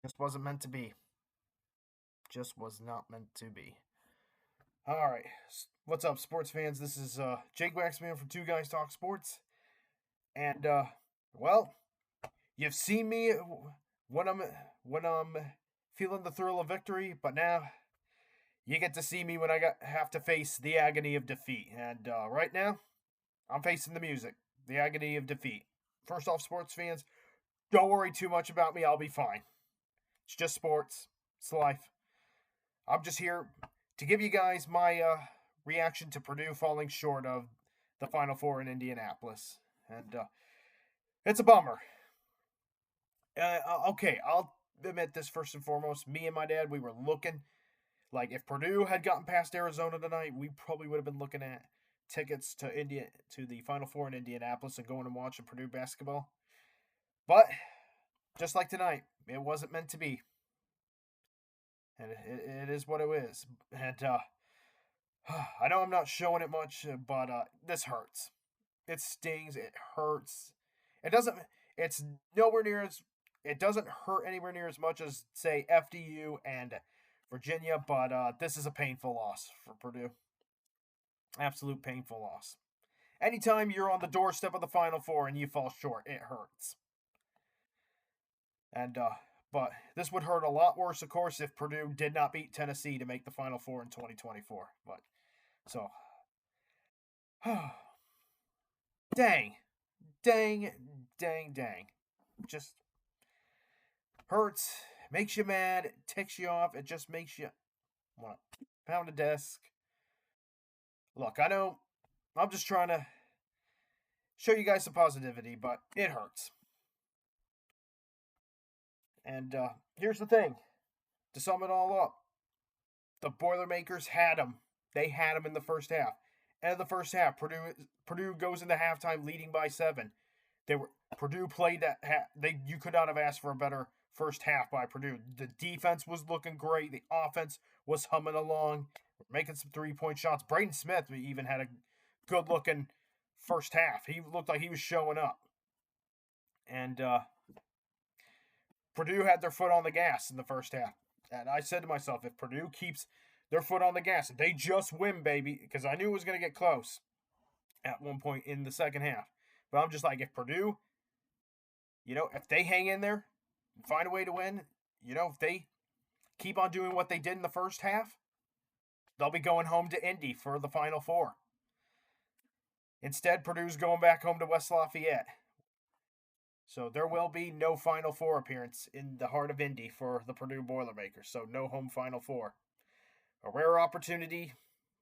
Just wasn't meant to be. Just was not meant to be. All right. What's up, sports fans? This is Jake Waxman from Two Guys Talk Sports. And, well, you've seen me when I'm feeling the thrill of victory, but now you get to see me when have to face the agony of defeat. And right now, I'm facing the music, the agony of defeat. First off, sports fans, don't worry too much about me. I'll be fine. It's just sports. It's life. I'm just here to give you guys my reaction to Purdue falling short of the Final Four in Indianapolis. And it's a bummer. Okay, I'll admit this first and foremost. Me and my dad, we were looking. Like, if Purdue had gotten past Arizona tonight, we probably would have been looking at tickets to the Final Four in Indianapolis and going and watching Purdue basketball. But just like tonight, it wasn't meant to be, and it is what it is. And I know I'm not showing it much, but this hurts. It stings. It hurts. It doesn't. It's nowhere near as. It doesn't hurt anywhere near as much as say FDU and Virginia, but this is a painful loss for Purdue. Absolute painful loss. Anytime you're on the doorstep of the Final Four and you fall short, it hurts. And but this would hurt a lot worse, of course, if Purdue did not beat Tennessee to make the Final Four in 2024. But so, dang, dang, dang. Just hurts, makes you mad, it ticks you off, it just makes you want to pound a desk. Look, I know I'm just trying to show you guys some positivity, but it hurts. And here's the thing, to sum it all up, the Boilermakers had them. They had them in the first half. End of the first half, Purdue goes into halftime leading by 7. They were Purdue played that. You could not have asked for a better first half by Purdue. The defense was looking great. The offense was humming along, making some 3-point shots. Braden Smith even had a good looking first half. He looked like he was showing up, and Purdue had their foot on the gas in the first half. And I said to myself, if Purdue keeps their foot on the gas, they just win, baby, because I knew it was going to get close at one point in the second half. But I'm just like, if Purdue, if they hang in there and find a way to win, if they keep on doing what they did in the first half, they'll be going home to Indy for the Final Four. Instead, Purdue's going back home to West Lafayette. So there will be no Final Four appearance in the heart of Indy for the Purdue Boilermakers. So no home Final Four. A rare opportunity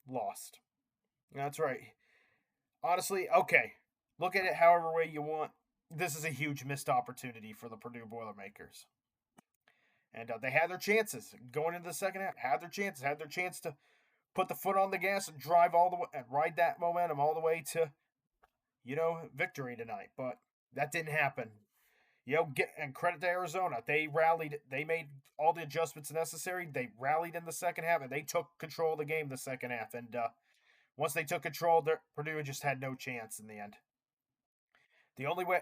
lost. That's right. Honestly, okay. Look at it however way you want. This is a huge missed opportunity for the Purdue Boilermakers. And they had their chances going into the second half. Had their chance to put the foot on the gas and drive all the way and ride that momentum all the way to, victory tonight. But that didn't happen. And credit to Arizona. They rallied. They made all the adjustments necessary. They rallied in the second half, and they took control of the game the second half. And once they took control, Purdue just had no chance in the end. The only way,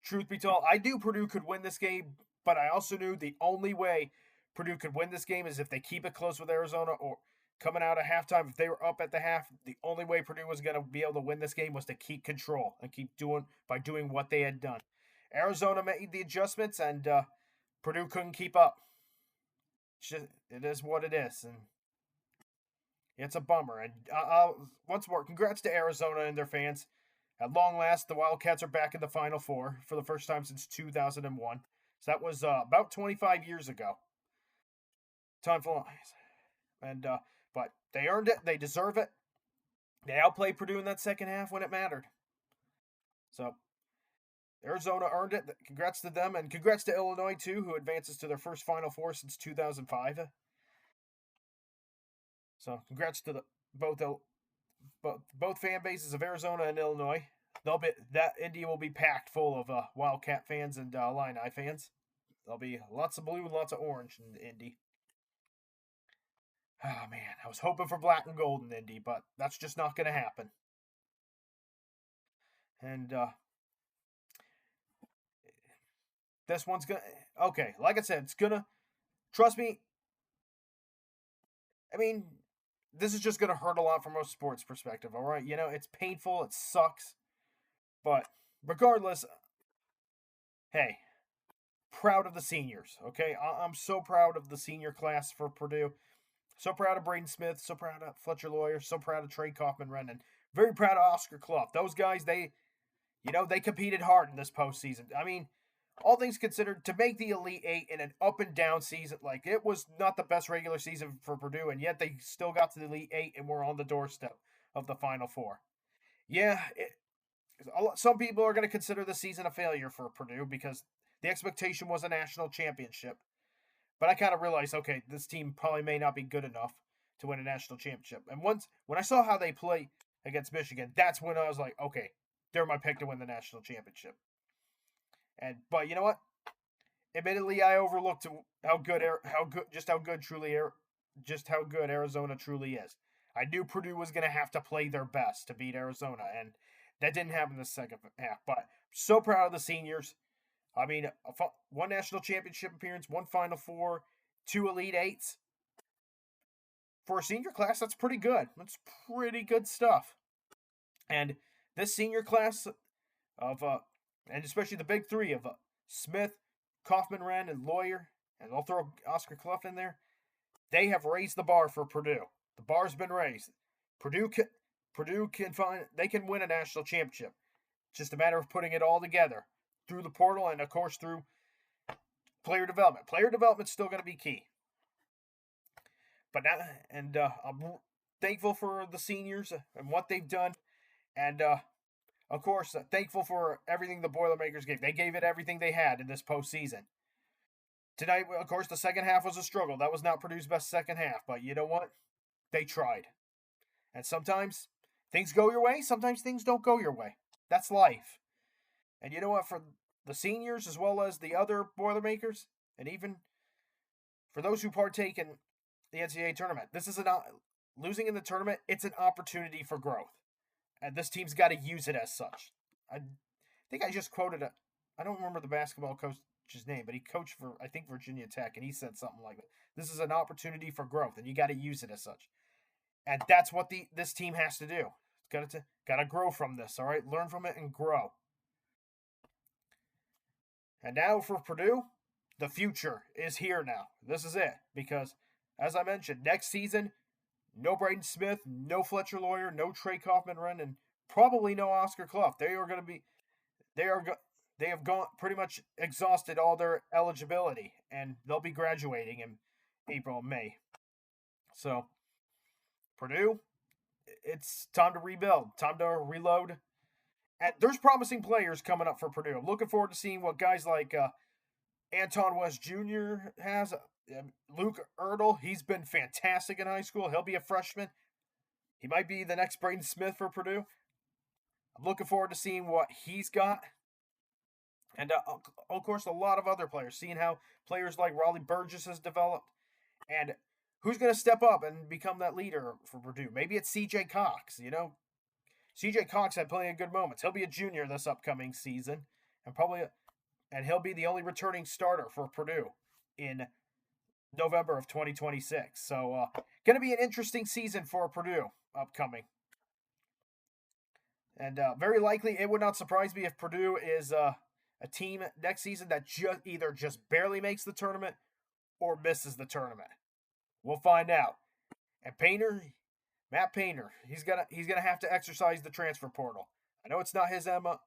truth be told, I knew Purdue could win this game, but I also knew the only way Purdue could win this game is if they keep it close with Arizona or coming out of halftime. If they were up at the half, the only way Purdue was going to be able to win this game was to keep control and keep doing what they had done. Arizona made the adjustments, and Purdue couldn't keep up. It is what it is, and it's a bummer. And once more, congrats to Arizona and their fans. At long last, the Wildcats are back in the Final Four for the first time since 2001. So that was about 25 years ago. Time flies. And but they earned it. They deserve it. They outplayed Purdue in that second half when it mattered. So Arizona earned it. Congrats to them, and congrats to Illinois too, who advances to their first Final Four since 2005. So congrats to both fan bases of Arizona and Illinois. That Indy will be packed full of Wildcat fans and Illini fans. There'll be lots of blue and lots of orange in Indy. Oh man, I was hoping for black and gold in Indy, but that's just not going to happen. And This one's gonna. Okay, like I said, it's gonna. Trust me. I mean, this is just gonna hurt a lot from a sports perspective. All right, it's painful. It sucks, but regardless, hey, proud of the seniors. Okay, I'm so proud of the senior class for Purdue. So proud of Braden Smith. So proud of Fletcher Lawyer. So proud of Trey Kaufman-Rennan. Very proud of Oscar Clough. Those guys, they competed hard in this postseason. I mean, all things considered, to make the Elite Eight in an up and down season, like it was not the best regular season for Purdue, and yet they still got to the Elite Eight and were on the doorstep of the Final Four. Yeah, some people are going to consider the season a failure for Purdue because the expectation was a national championship. But I kind of realized, okay, this team probably may not be good enough to win a national championship. And when I saw how they play against Michigan, that's when I was like, okay, they're my pick to win the national championship. But you know what? Admittedly, I overlooked how good Arizona truly is. I knew Purdue was going to have to play their best to beat Arizona, and that didn't happen in the second half. But so proud of the seniors. I mean, one national championship appearance, one Final Four, 2 Elite Eights. For a senior class, that's pretty good. That's pretty good stuff. And this senior class of, and especially the big three of Smith, Kaufman-Renn, and Lawyer, and I'll throw Oscar Clough in there, they have raised the bar for Purdue. The bar's been raised. Purdue can win a national championship. It's just a matter of putting it all together through the portal and, of course, through player development. Player development's still going to be key. But now, and I'm thankful for the seniors and what they've done, and of course, thankful for everything the Boilermakers gave. They gave it everything they had in this postseason. Tonight, of course, the second half was a struggle. That was not Purdue's best second half, but you know what? They tried. And sometimes things go your way, sometimes things don't go your way. That's life. And you know what? For the seniors as well as the other Boilermakers, and even for those who partake in the NCAA tournament, this is losing in the tournament. It's an opportunity for growth, and this team's got to use it as such. I think I just quoted I don't remember the basketball coach's name, but he coached for, I think, Virginia Tech, and he said something like that. This is an opportunity for growth, and you got to use it as such. And that's what this team has to do. It's got to grow from this. All right, learn from it and grow. And now for Purdue, the future is here now. This is it. Because, as I mentioned, next season, no Braden Smith, no Fletcher Lawyer, no Trey Kaufman-Renn, and probably no Oscar Clough. They have gone pretty much exhausted all their eligibility, and they'll be graduating in April and May. So, Purdue, it's time to rebuild, time to reload. And there's promising players coming up for Purdue. I'm looking forward to seeing what guys like Anton West Jr. has. Luke Ertl, he's been fantastic in high school. He'll be a freshman. He might be the next Braden Smith for Purdue. I'm looking forward to seeing what he's got. And, of course, a lot of other players. Seeing how players like Raleigh Burgess has developed. And who's going to step up and become that leader for Purdue? Maybe it's C.J. Cox, C.J. Cox had plenty of good moments. He'll be a junior this upcoming season. And he'll be the only returning starter for Purdue in November of 2026. So, going to be an interesting season for Purdue upcoming. And very likely, it would not surprise me if Purdue is a team next season that either just barely makes the tournament or misses the tournament. We'll find out. And Matt Painter, he's gonna have to exercise the transfer portal. I know it's not his MO,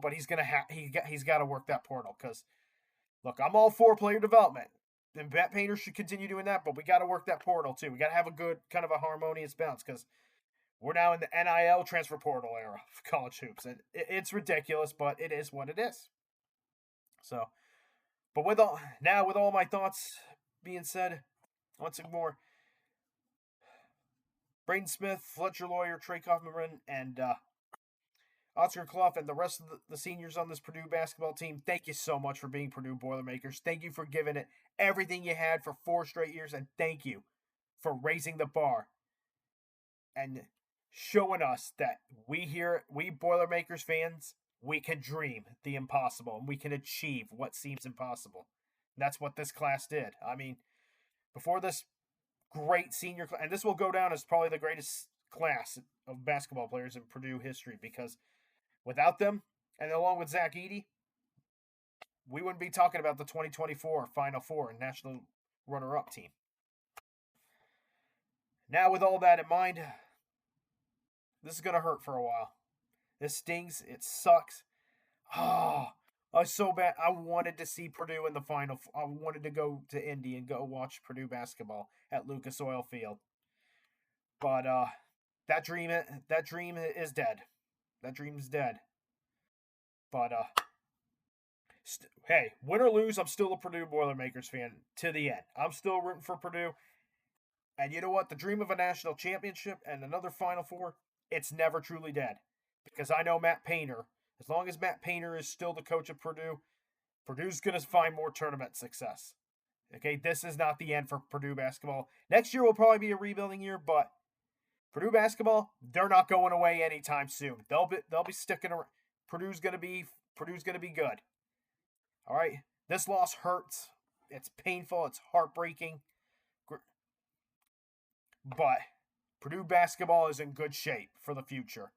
but he's got to work that portal. Because look, I'm all for player development, and Matt Painter should continue doing that. But we got to work that portal too. We got to have a good kind of a harmonious bounce, because we're now in the NIL transfer portal era of college hoops, and it's ridiculous, but it is what it is. So, but with all my thoughts being said, once more, Braden Smith, Fletcher Lawyer, Trey Kaufman-Renn, and Oscar Clough, and the rest of the seniors on this Purdue basketball team, thank you so much for being Purdue Boilermakers. Thank you for giving it everything you had for 4 straight years, and thank you for raising the bar and showing us that we Boilermakers fans, we can dream the impossible and we can achieve what seems impossible. And that's what this class did. I mean, before this great senior class, and this will go down as probably the greatest class of basketball players in Purdue history, because without them, and along with Zach Edey, we wouldn't be talking about the 2024 Final Four and national runner-up team. Now, with all that in mind, this is going to hurt for a while. This stings. It sucks. Oh, I was so bad. I wanted to see Purdue in the Final. I wanted to go to Indy and go watch Purdue basketball at Lucas Oil Field. But that dream is dead. That dream is dead. But hey, win or lose, I'm still a Purdue Boilermakers fan to the end. I'm still rooting for Purdue. And you know what? The dream of a national championship and another Final Four, it's never truly dead. Because I know Matt Painter, as long as Matt Painter is still the coach of Purdue, Purdue's going to find more tournament success. Okay, this is not the end for Purdue basketball. Next year will probably be a rebuilding year, but Purdue basketball, they're not going away anytime soon. They'll be sticking around. Purdue's going to be good. All right, this loss hurts. It's painful. It's heartbreaking. But Purdue basketball is in good shape for the future.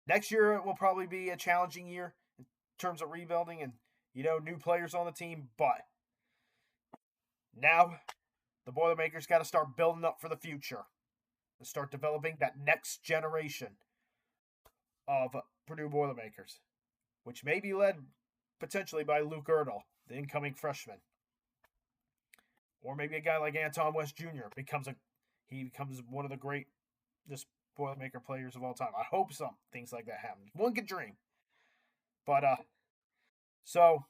Next year it will probably be a challenging year in terms of rebuilding and, new players on the team. But now the Boilermakers got to start building up for the future and start developing that next generation of Purdue Boilermakers, which may be led potentially by Luke Erdl, the incoming freshman. Or maybe a guy like Anton West Jr. becomes one of the great Boilermaker players of all time. I hope some things like that happen. One can dream. But so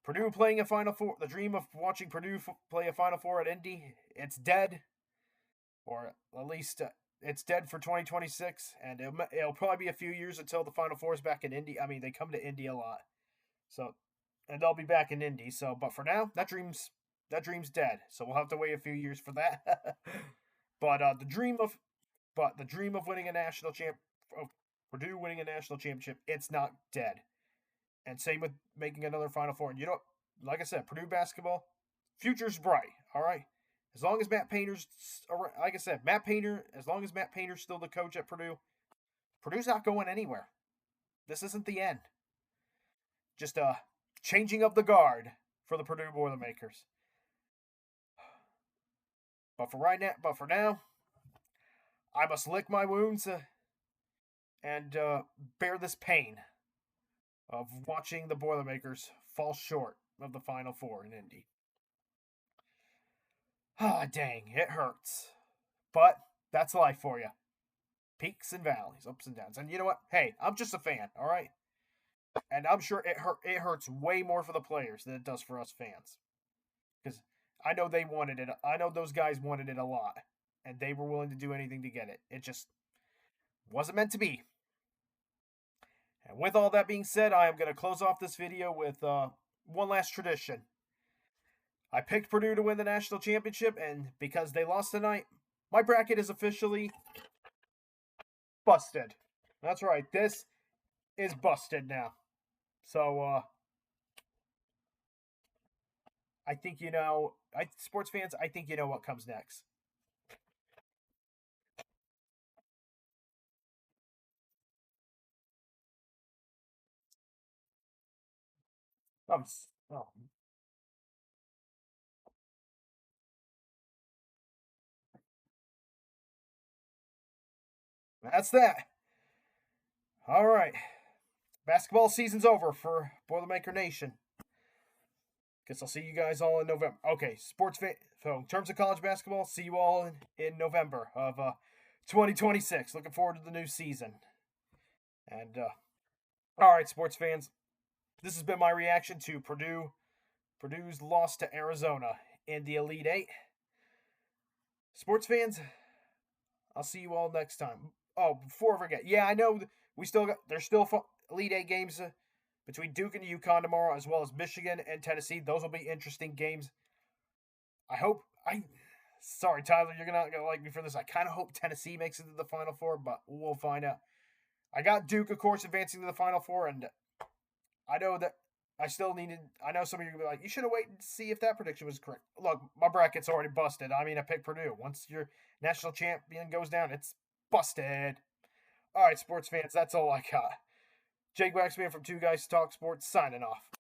Purdue playing a Final Four, the dream of watching Purdue play a Final Four at Indy, it's dead. Or at least it's dead for 2026, and it'll probably be a few years until the Final Four is back in Indy. I mean, they come to Indy a lot, and they'll be back in Indy. But for now, that dream's dead. So we'll have to wait a few years for that. But the dream of winning a national of Purdue winning a national championship, it's not dead. And same with making another Final Four. And like I said, Purdue basketball, future's bright. All right. As long as Matt Painter's, like I said, as long as Matt Painter's still the coach at Purdue, Purdue's not going anywhere. This isn't the end. Just a changing of the guard for the Purdue Boilermakers. But for now, I must lick my wounds and bear this pain of watching the Boilermakers fall short of the Final Four in Indy. Ah, dang, it hurts. But that's life for you. Peaks and valleys, ups and downs. And you know what? Hey, I'm just a fan, all right? And I'm sure it hurts way more for the players than it does for us fans. Because I know they wanted it. I know those guys wanted it a lot. And they were willing to do anything to get it. It just wasn't meant to be. And with all that being said, I am going to close off this video with one last tradition. I picked Purdue to win the national championship, and because they lost tonight, my bracket is officially busted. That's right, this is busted now. So, I think sports fans, I think you know what comes next. That's that. All right. Basketball season's over for Boilermaker Nation. Guess I'll see you guys all in November. Okay, so in terms of college basketball, see you all in November of 2026. Looking forward to the new season. And, all right, sports fans, this has been my reaction to Purdue's loss to Arizona in the Elite Eight. Sports fans, I'll see you all next time. Oh, before I forget, I know there's still Elite Eight games between Duke and UConn tomorrow, as well as Michigan and Tennessee. Those will be interesting games. Sorry, Tyler, you're not going to like me for this. I kind of hope Tennessee makes it to the Final Four, but we'll find out. I got Duke, of course, advancing to the Final Four, and I know that I still needed. I know some of you are gonna be like, you should have waited to see if that prediction was correct. Look, my bracket's already busted. I mean, I picked Purdue. Once your national champion goes down, it's busted. All right, sports fans, that's all I got. Jake Waxman from Two Guys Talk Sports signing off.